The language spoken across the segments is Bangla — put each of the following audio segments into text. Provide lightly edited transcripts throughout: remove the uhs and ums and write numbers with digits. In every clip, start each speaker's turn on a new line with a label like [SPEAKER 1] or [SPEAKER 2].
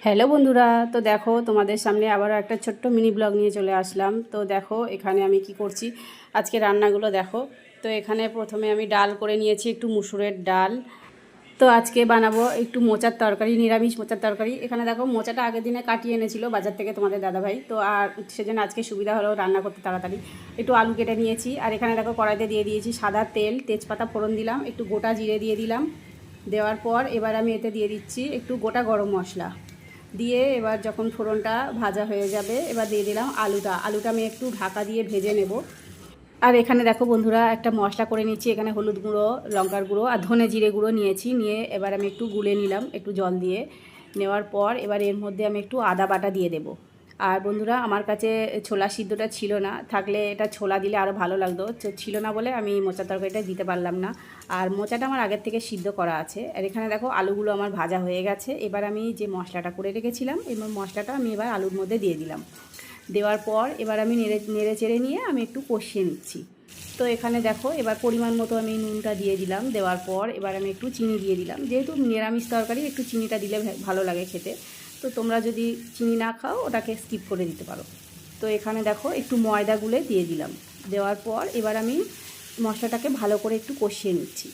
[SPEAKER 1] হ্যালো বন্ধুরা, তো দেখো তোমাদের সামনে আবারও একটা ছোট্ট মিনি ব্লগ নিয়ে চলে আসলাম। তো দেখো এখানে আমি কি করছি, আজকে রান্নাগুলো দেখো। তো এখানে প্রথমে আমি ডাল করে নিয়েছি, একটু মুসুরের ডাল। তো আজকে বানাবো একটু মোচার তরকারি, নিরামিষ মোচার তরকারি। এখানে দেখো মোচাটা আগের দিনে কাটিয়ে এনেছিল বাজার থেকে তোমাদের দাদাভাই, তো আর সেজন্য আজকে সুবিধা হলো রান্না করতে তাড়াতাড়ি। একটু আলু কেটে নিয়েছি, আর এখানে দেখো কড়াইতে দিয়ে দিয়েছি সাদা তেল, তেজপাতা ফোড়ন দিলাম, একটু গোটা জিরে দিয়ে দিলাম। দেওয়ার পর এবার আমি এতে দিয়ে দিচ্ছি একটু গোটা গরম মশলা দিয়ে, এবার যখন ফোড়নটা ভাজা হয়ে যাবে এবার দিয়ে দিলাম আলুটা আমি একটু ঢাকা দিয়ে ভেজে নেব। আর এখানে দেখো বন্ধুরা একটা মশলা করে নিচ্ছি, এখানে হলুদ গুঁড়ো, লঙ্কার গুঁড়ো আর ধনে জিরে গুঁড়ো নিয়েছি, নিয়ে এবার আমি একটু গুলে নিলাম একটু জল দিয়ে। নেওয়ার পর এবার এর মধ্যে আমি একটু আদা বাটা দিয়ে দেবো। আর বন্ধুরা আমার কাছে ছোলা সিদ্ধটা ছিল না, থাকলে এটা ছোলা দিলে আরও ভালো লাগতো, ছিল না বলে আমি মোচার তরকারিটা দিতে পারলাম না। আর মোচাটা আমার আগের থেকে সিদ্ধ করা আছে। আর এখানে দেখো আলুগুলো আমার ভাজা হয়ে গেছে। এবার আমি যে মশলাটা করে রেখেছিলাম এই মশলাটা আমি এবার আলুর মধ্যে দিয়ে দিলাম। দেওয়ার পর এবার আমি নেড়ে চেড়ে নিয়ে আমি একটু কষিয়ে নিচ্ছি। তো এখানে দেখো এবার পরিমাণ মতো আমি নুনটা দিয়ে দিলাম। দেওয়ার পর এবার আমি একটু চিনি দিয়ে দিলাম, যেহেতু নিরামিষ তরকারি একটু চিনিটা দিলে ভালো লাগে খেতে। তো তোমরা যদি চিনি না খাও ওটাকে স্কিপ করে দিতে পারো। তো এখানে দেখো একটু ময়দা গুলে দিয়ে দিলাম। দেওয়ার পর এবার আমি মশলাটাকে ভালো করে একটু কষিয়ে নিচ্ছি।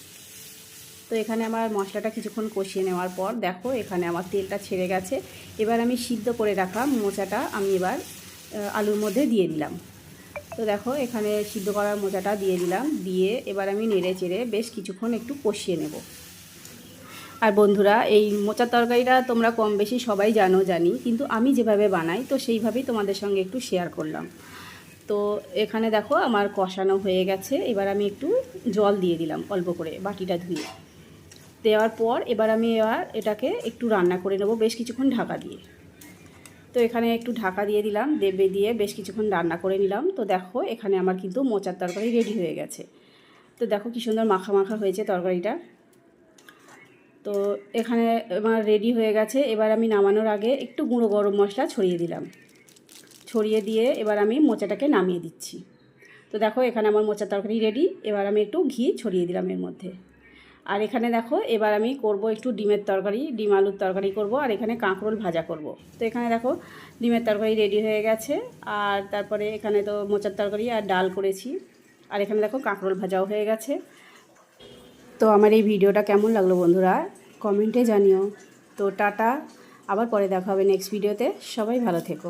[SPEAKER 1] তো এখানে আমার মশলাটা কিছুক্ষণ কষিয়ে নেওয়ার পর দেখো এখানে আমার তেলটা ছেড়ে গেছে। এবার আমি সিদ্ধ করে রাখা মোচাটা আমি এবার আলুর মধ্যে দিয়ে দিলাম। তো দেখো এখানে সিদ্ধ করার মোচাটা দিয়ে দিলাম, দিয়ে এবার আমি নেড়ে চেড়ে বেশ কিছুক্ষণ একটু কষিয়ে নেব। আর বন্ধুরা এই মোচার তরকারিটা তোমরা কম বেশি সবাই জানি, কিন্তু আমি যেভাবে বানাই তো সেইভাবেই তোমাদের সঙ্গে একটু শেয়ার করলাম। তো এখানে দেখো আমার কষানো হয়ে গেছে। এবার আমি একটু জল দিয়ে দিলাম অল্প করে বাটিটা ধুয়ে। দেওয়ার পর এবার আমি এটাকে একটু রান্না করে নেব বেশ কিছুক্ষণ ঢাকা দিয়ে। তো এখানে একটু ঢাকা দিয়ে দিলাম, দিয়ে বেশ কিছুক্ষণ রান্না করে নিলাম। তো দেখো এখানে আমার কিন্তু মোচার তরকারি রেডি হয়ে গেছে। তো দেখো কি সুন্দর মাখা মাখা হয়েছে তরকারিটা। তো এখানে আমার রেডি হয়ে গেছে। এবার আমি নামানোর আগে একটু গুঁড়ো গরম মশলা ছড়িয়ে দিলাম। ছড়িয়ে দিয়ে এবার আমি মোচাটাকে নামিয়ে দিচ্ছি। তো দেখো এখানে আমার মোচার তরকারি রেডি। এবার আমি একটু ঘি ছড়িয়ে দিলাম এর মধ্যে। আর এখানে দেখো এবার আমি করব একটু ডিমের তরকারি, ডিম আলুর তরকারি করব, আর এখানে কাঁকরোল ভাজা করব। তো এখানে দেখো ডিমের তরকারি রেডি হয়ে গেছে। আর তারপরে এখানে তো মোচার তরকারি আর ডাল করেছি। আর এখানে দেখো কাঁকরোল ভাজাও হয়ে গেছে। তো আমার এই ভিডিওটা কেমন লাগলো বন্ধুরা কমেন্টে জানিও। তো টাটা, আবার পরে দেখা হবে নেক্সট ভিডিওতে। সবাই ভালো থেকো।